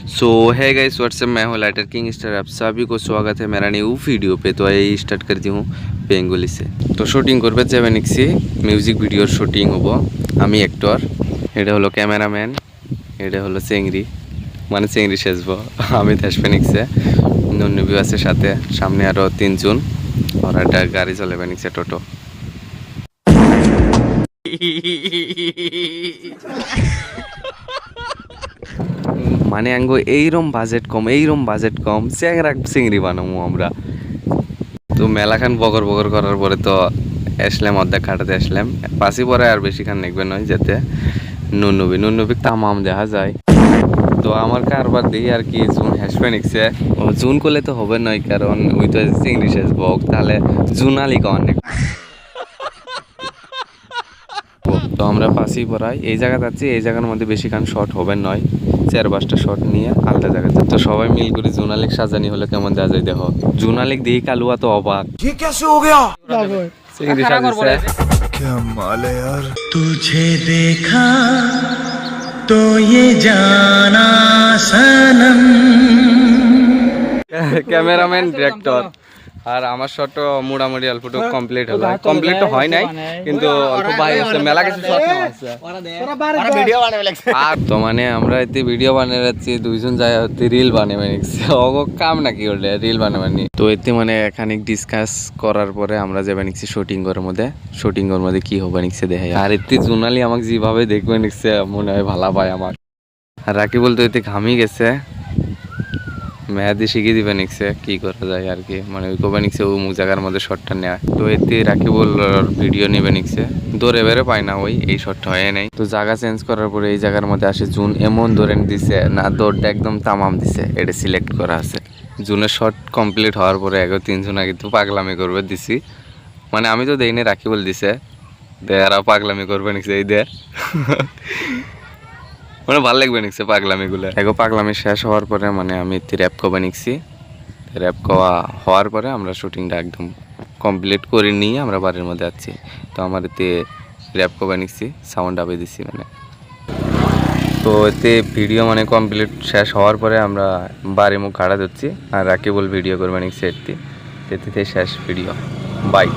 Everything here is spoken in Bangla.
सो है गाइस व्हाट्सएप, मैं हूँ लाइटर किंग स्टार। आप सभी को स्वागत है मेरा न्यू वीडियो पे। तो ये स्टार्ट करती हूँ बेंगली से। तो শুটিং করবে যাবে নিচ্ছি, মিউজিক ভিডিওর শুটিং হবো। আমি অ্যাক্টর, এটা হলো ক্যামেরাম্যান, এটা হলো চেংড়ি, মানে চেংড়ি সেজবো। আমি দেশফেনিক্সে, নন্নবী আছে সাথে, সামনে আরও 3 জন। আর একটা গাড়ি চলে নিচ্ছে, টোটো। মানে আঙ্গো এইরম বাজেট কম চ্যাংরা চিংড়ি বানাবো আমরা। তো মেলাখান বগর বগর করার পরে তো আসলাম, অর্ধেক কাটাতে আসলাম। পাশি পরে আর বেশি খান দেখবে নয়, যেতে নুননবী তামাম দেখা যায়। তো আমার কারবার দেখি আর কি জুন হাসবে নিচ্ছে। জুন করলে তো হবে নয়, কারণ ওই তো চিংড়ি শেষ বক, তাহলে জুন আলি অনেক। তো আমরা পাশেই পড়াই এই জায়গা যাচ্ছি, এই জায়গার মধ্যে বেশিক্ষণ শর্ট হবে নয়, 4-5টা শর্ট নিয়ে আলাদা জায়গা যাচ্ছে। তো সবাই মিল করে জুনালিক সাজানি হলে কেমন দেখা যায় দেখো। জুনালিক দেখি কালুয়া তো অবাক, চিংড়ি সাজিছে। तुझे देखा तो ये जाना सनम। Cameraman, director. আর আমার শট মোটামুটি অল্পটু কমপ্লিট হলো, কমপ্লিট তো হয় নাই কিন্তু অল্প বাইরে আছে, মেলা কিছু শট আছে। আর তো মানে আমরা এতে ভিডিও বানিয়ে যাচ্ছি, দুইজন যায় হতে রিল বানিয়ে নিচ্ছে। অগ কাম নাকি ওটা রিল বানাবানি। তো এতে মানে খানিক ডিসকাস করার পরে আমরা যাবে নিচ্ছি শুটিং এর মধ্যে। শুটিং এর মধ্যে কি হবে নিচ্ছে দেখে। আর এতে জোনালি আমাকে যেভাবে দেখবে নিচ্ছে মনে হয় ভালো পায় আমার। আর রাকি বলতে এতে ঘামি গেছে, মেয়াদি শিখিয়ে দিবে নিচ্ছে কি করা যায় আর কি, মানে ওই কবে নিচ্ছে অমুক জায়গার মধ্যে শটটা নেয়। তো এতে রাকিবুল ভিডিও নেবে নিচ্ছে, দৌড়ে বেড়ে পায় না, ওই এই শটটা হয়ে নাই। তো জায়গা চেঞ্জ করার পরে এই জায়গার মধ্যে আসে জুন, এমন ধরে দিছে না, দৌড়টা একদম তামাম দিছে। এটা সিলেক্ট করা আছে। জুনের শট কমপ্লিট হওয়ার পরে 3 জন আগে তো পাগলামি করবে দিছি, মানে আমি তো দেইনি, রাকিবুল দিছে। দেয়ারা পাগলামি করবে নিচ্ছে এই দে, মানে ভালো লাগবে নিচ্ছে পাগলামি গুলো। পাগলামি শেষ হওয়ার পরে মানে আমি র্যাপ কবে নিচ্ছি, র্যাপ করা হওয়ার পরে আমরা শুটিংটা একদম কমপ্লিট করে নিয়ে আমরা বাড়ির মধ্যে যাচ্ছি। তো আমার এতে র্যাপ কবে নিচ্ছি, সাউন্ড আবে দিচ্ছি মানে। তো এতে ভিডিও মানে কমপ্লিট শেষ হওয়ার পরে আমরা বাড়ি মুখ কাটা দিচ্ছি। আর রাকিবুল ভিডিও করবে নিচ্ছি এতে শেষ ভিডিও। বাই।